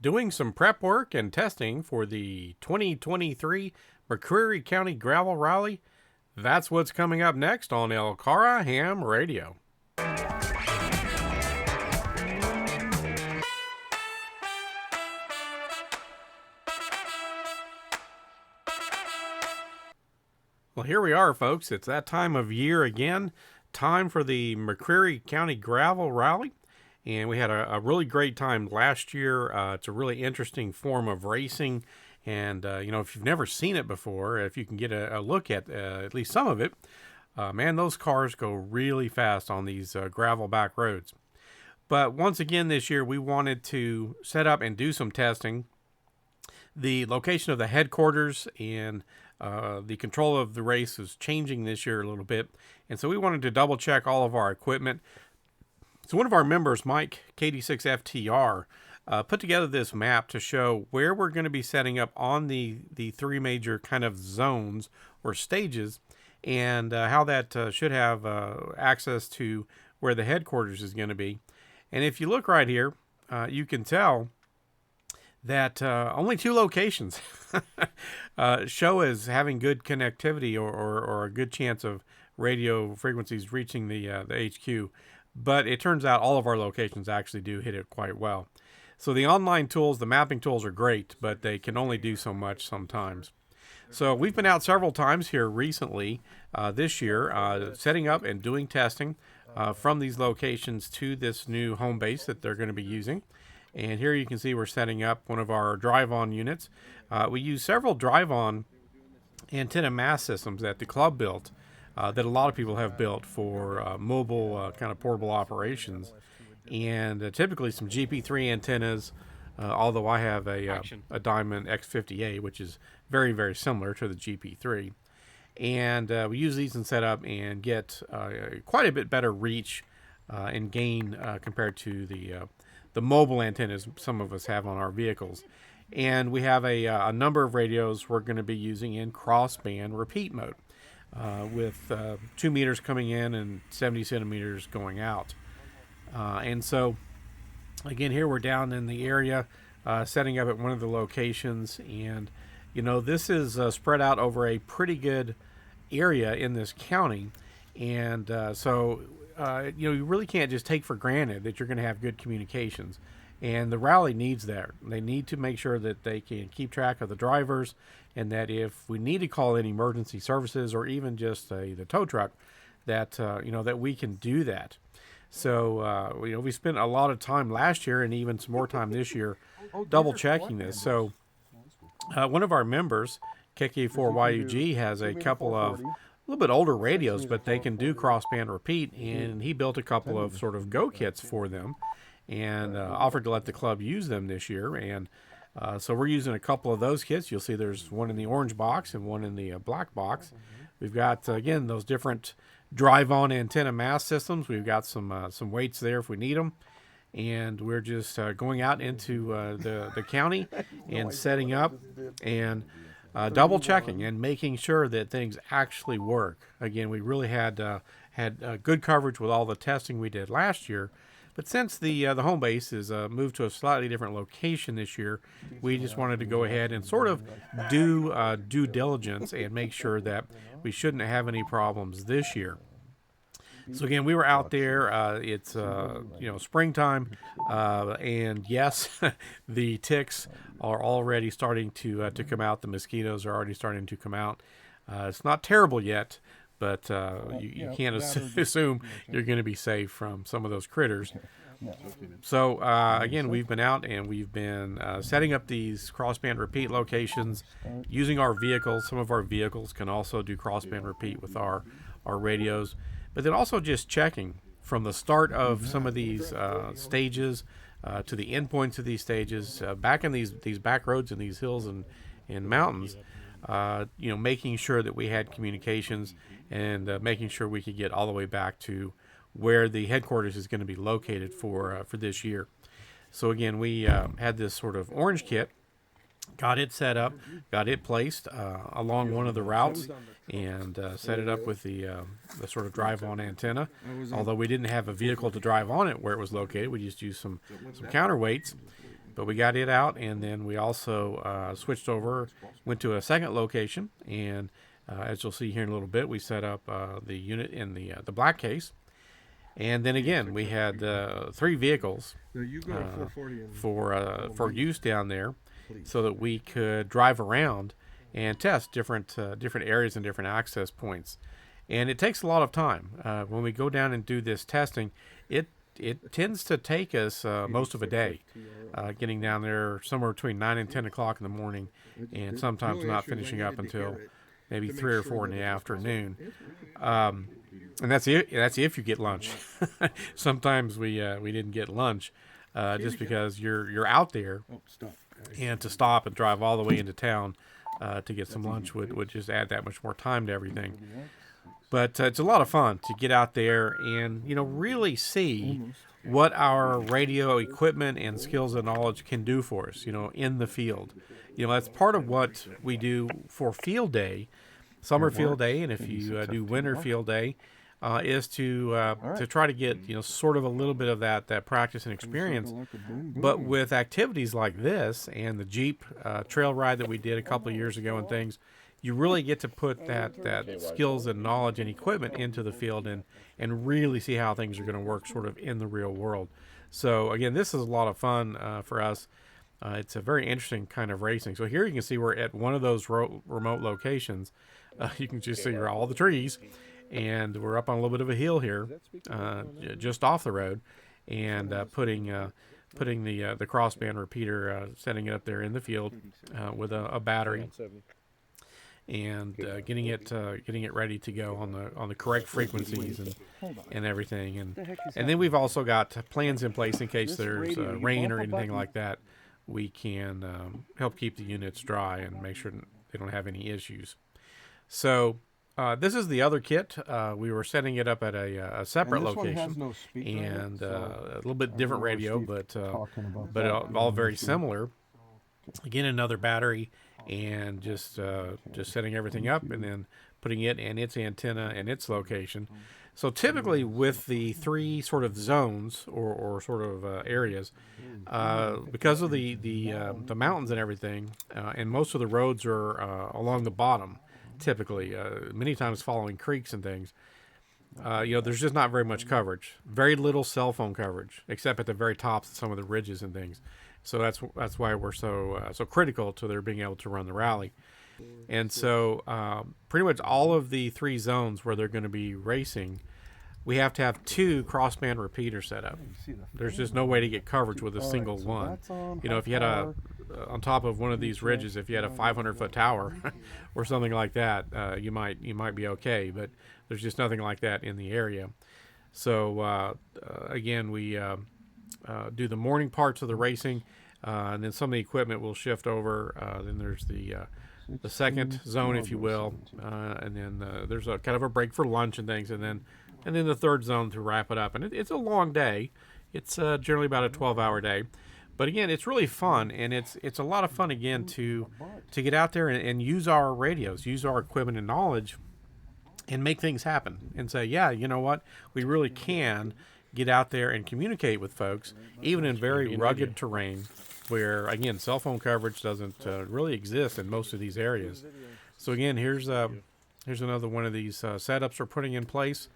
doing some prep work and testing for the 2023 McCreary County Gravel Rally. That's what's coming up next on LCARA HAMRadio. Well, here we are, folks. It's that time of year again. Time for the McCreary County Gravel Rally. And we had a really great time last year. It's a really interesting form of racing. And, if you've never seen it before, if you can get a look at least some of it, man, those cars go really fast on these gravel back roads. But once again this year, we wanted to set up and do some testing. The location of the headquarters and the control of the race is changing this year a little bit. And so we wanted to double check all of our equipment. So one of our members, Mike, KD6FTR, put together this map to show where we're going to be setting up on the three major kind of zones or stages, and how that should have access to where the headquarters is going to be. And if you look right here, you can tell that only two locations show as having good connectivity or a good chance of radio frequencies reaching the HQ. But it turns out all of our locations actually do hit it quite well. So the online tools, the mapping tools are great, but they can only do so much sometimes. So we've been out several times here recently this year, setting up and doing testing from these locations to this new home base that they're going to be using. And here you can see we're setting up one of our drive-on units. We use several drive-on antenna mast systems that the club built, that a lot of people have built for mobile kind of portable operations. And typically some GP3 antennas, although I have a Diamond X50A, which is very, very similar to the GP3. And we use these in setup and get quite a bit better reach and gain compared to the mobile antennas some of us have on our vehicles. And we have a number of radios we're going to be using in crossband repeat mode, with 2 meters coming in and 70 centimeters going out. And so, again, here we're down in the area, setting up at one of the locations. And, this is spread out over a pretty good area in this county. And so, you really can't just take for granted that you're going to have good communications. And the rally needs that. They need to make sure that they can keep track of the drivers, and that if we need to call in emergency services or even just the tow truck, that that we can do that. So we spent a lot of time last year and even some more time this year double checking this. So one of our members, KK4YUG, has a couple of a little bit older radios, but they can do crossband repeat, and he built a couple of sort of go kits for them and offered to let the club use them this year. And so we're using a couple of those kits. You'll see there's one in the orange box and one in the black box. We've got, again, those different drive-on antenna mast systems. We've got some weights there if we need them. And we're just going out into the county and setting up and double checking and making sure that things actually work. Again, we really had good coverage with all the testing we did last year. But since the home base is moved to a slightly different location this year, we just wanted to go ahead and sort of do due diligence and make sure that we shouldn't have any problems this year. So again, we were out there. It's springtime, and yes, the ticks are already starting to come out. The mosquitoes are already starting to come out. It's not terrible yet, but you can't assume you're going to be safe from some of those critters. So again, we've been out and we've been setting up these crossband repeat locations using our vehicles. Some of our vehicles can also do crossband repeat with our radios, but then also just checking from the start of some of these stages to the endpoints of these stages, back in these back roads and these hills and mountains, making sure that we had communications and making sure we could get all the way back to where the headquarters is going to be located for this year. So again, we had this sort of orange kit, got it set up, got it placed along one of the routes, and set it up with the sort of drive-on antenna. Although we didn't have a vehicle to drive on it where it was located, we just used some counterweights. but we got it out, and then we also switched over, went to a second location, and as you'll see here in a little bit, we set up the unit in the black case. And then again, we had 3 vehicles for use down there, so that we could drive around and test different areas and different access points. And it takes a lot of time. When we go down and do this testing, it tends to take us most of a day, getting down there somewhere between 9 and 10 o'clock in the morning, and sometimes not finishing up until maybe 3 or 4 in the afternoon. And that's if you get lunch. Sometimes we didn't get lunch, just because you're out there, and to stop and drive all the way into town to get some lunch would just add that much more time to everything. But it's a lot of fun to get out there and really see what our radio equipment and skills and knowledge can do for us, in the field. That's part of what we do for field day, summer field day, and if you do winter field day, is to try to get sort of a little bit of that practice and experience. But with activities like this and the Jeep trail ride that we did a couple of years ago and things, you really get to put that skills and knowledge and equipment into the field and really see how things are going to work sort of in the real world. So again, this is a lot of fun for us. It's a very interesting kind of racing. So here you can see we're at one of those remote locations. You can just see all the trees. And we're up on a little bit of a hill here, just off the road, and putting the crossband repeater, setting it up there in the field with a battery, and getting it ready to go on the correct frequencies and everything. And then we've also got plans in place in case there's rain or anything like that. We can help keep the units dry and make sure they don't have any issues. So. This is the other kit. We were setting it up at a separate location, and a little bit different radio, but all very similar. Again, another battery, and just setting everything up, and then putting it and its antenna and its location. So typically, with the 3 sort of zones or sort of areas, because of the mountains and everything, and most of the roads are along the bottom. Typically, many times following creeks and things, there's just not very much coverage. Very little cell phone coverage, except at the very tops of some of the ridges and things. So that's why we're so critical to their being able to run the rally. And so pretty much all of the 3 zones where they're going to be racing, we have to have 2 crossband repeaters set up. There's just no way to get coverage with a single one. If you had on top of one of these ridges, if you had a 500-foot tower or something like that, you might be okay. But there's just nothing like that in the area. So again, we do the morning parts of the racing, and then some of the equipment will shift over. Then there's the second zone, if you will, and then there's a kind of a break for lunch and things, and then the third zone to wrap it up. And it's a long day. It's generally about a 12-hour day. But again, it's really fun, and it's a lot of fun again to get out there and use our radios, use our equipment and knowledge, and make things happen. And say, yeah, you know what, we really can get out there and communicate with folks, even in very rugged terrain, where again cell phone coverage doesn't really exist in most of these areas. So again, here's another one of these setups we're putting in place.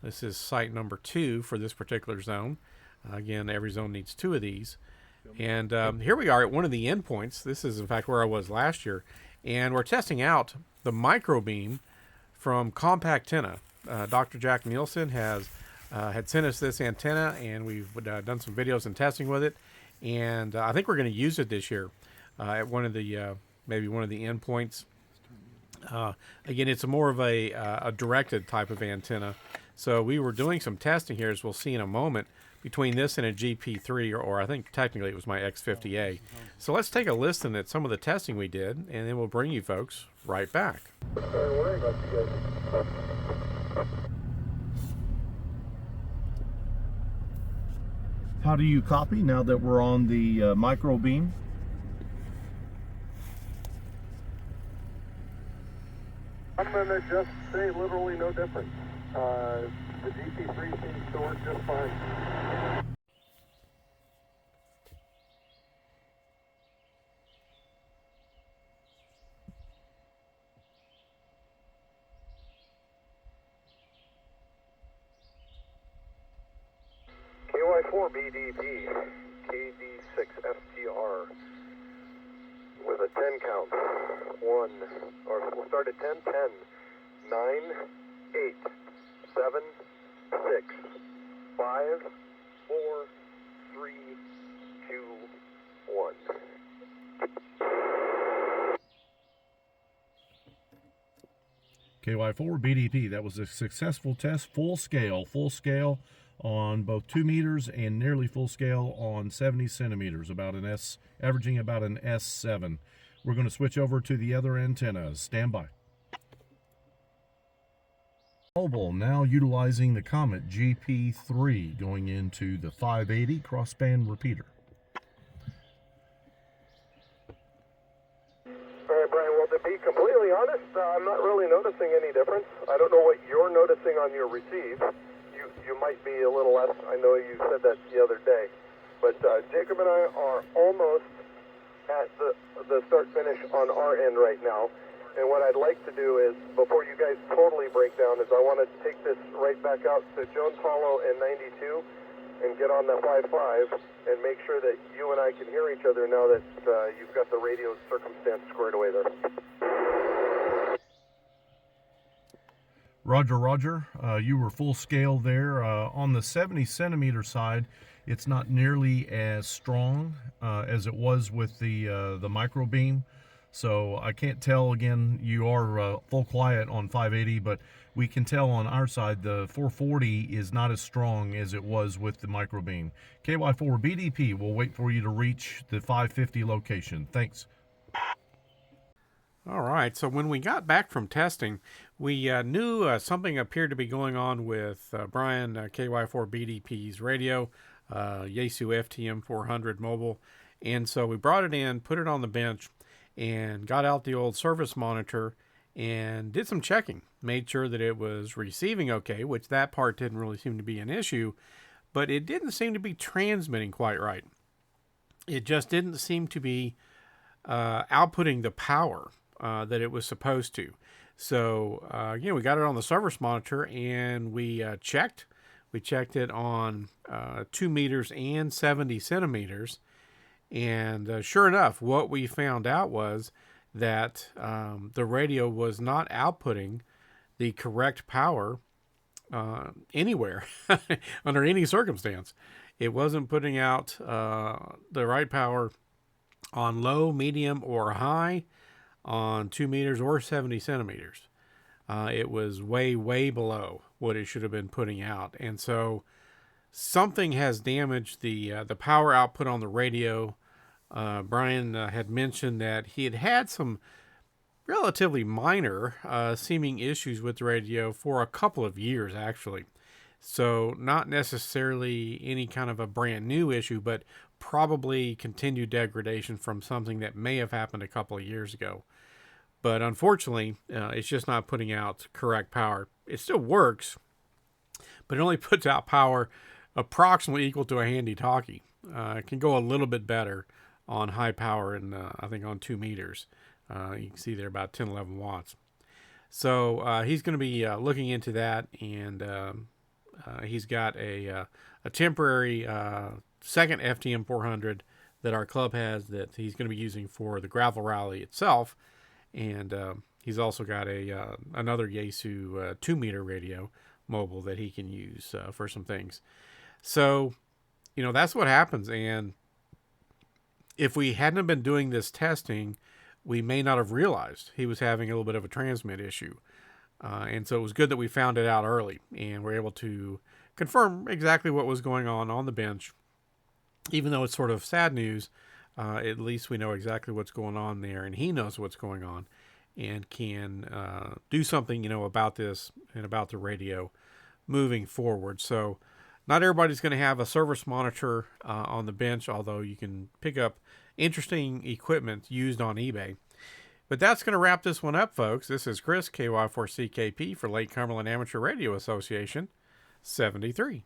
This is site number 2 for this particular zone. Again, every zone needs 2 of these. And here we are at one of the endpoints. This is, in fact, where I was last year. And we're testing out the microbeam from Compact Antenna. Dr. Jack Nielsen had sent us this antenna, and we've done some videos and testing with it. And I think we're going to use it this year at one of the maybe one of the endpoints. Again, it's more of a directed type of antenna. So we were doing some testing here, as we'll see in a moment, between this and a GP3, or I think technically it was my X50A. So let's take a listen at some of the testing we did, and then we'll bring you folks right back. How do you copy now that we're on the micro beam? I'm going to just say literally no difference. The GP3 seems to work just fine. KY4BDP, KD6STR, with a 10 count. 1, or we'll start at 10, 10, 9, 8, 7, 6, 5, 4, 3, 2, 1. KY4 BDP, that was a successful test, full scale on both 2 meters and nearly full scale on 70 centimeters, averaging about an S7. We're going to switch over to the other antennas. Stand by. Mobile, now utilizing the Comet GP3, going into the 580 crossband repeater. All right, Brian, well, to be completely honest, I'm not really noticing any difference. I don't know what you're noticing on your receive. You might be a little less. I know you said that the other day. But Jacob and I are almost at the start-finish on our end right now. And what I'd like to do is, before you guys totally break down, is I want to take this right back out to Jones Hollow and 92 and get on that 5.5 and make sure that you and I can hear each other now that you've got the radio circumstance squared away there. Roger, Roger. You were full scale there. On the 70 centimeter side, it's not nearly as strong as it was with the micro beam. So I can't tell, again, you are full quiet on 580, but we can tell on our side the 440 is not as strong as it was with the micro beam. KY4 BDP, we'll wait for you to reach the 550 location. Thanks. All right, so when we got back from testing, we knew something appeared to be going on with Brian KY4BDP's radio, Yaesu FTM 400 mobile, and so we brought it in, put it on the bench, and got out the old service monitor and did some checking, made sure that it was receiving okay, which that part didn't really seem to be an issue, but it didn't seem to be transmitting quite right. It just didn't seem to be outputting the power that it was supposed to. So, we got it on the service monitor and we checked. We checked it on 2 meters and 70 centimeters. And sure enough, what we found out was that the radio was not outputting the correct power anywhere under any circumstance. It wasn't putting out the right power on low, medium, or high on 2 meters or 70 centimeters. It was way, way below what it should have been putting out. And so something has damaged the power output on the radio. Brian had mentioned that he had had some relatively minor seeming issues with the radio for a couple of years, actually. So not necessarily any kind of a brand new issue, but probably continued degradation from something that may have happened a couple of years ago. But unfortunately, it's just not putting out correct power. It still works, but it only puts out power approximately equal to a handy-talkie. It can go a little bit better on high power and I think on 2 meters. You can see there about 10, 11 watts. So he's going to be looking into that, and he's got a temporary second FTM 400 that our club has that he's going to be using for the gravel rally itself. And he's also got another Yaesu 2 meter radio mobile that he can use for some things. So, that's what happens. And if we hadn't been doing this testing, we may not have realized he was having a little bit of a transmit issue. And so it was good that we found it out early and were able to confirm exactly what was going on the bench. Even though it's sort of sad news, at least we know exactly what's going on there, and he knows what's going on and can do something, about this and about the radio moving forward. So not everybody's going to have a service monitor on the bench, although you can pick up interesting equipment used on eBay. But that's going to wrap this one up, folks. This is Chris, KY4CKP for Lake Cumberland Amateur Radio Association, 73.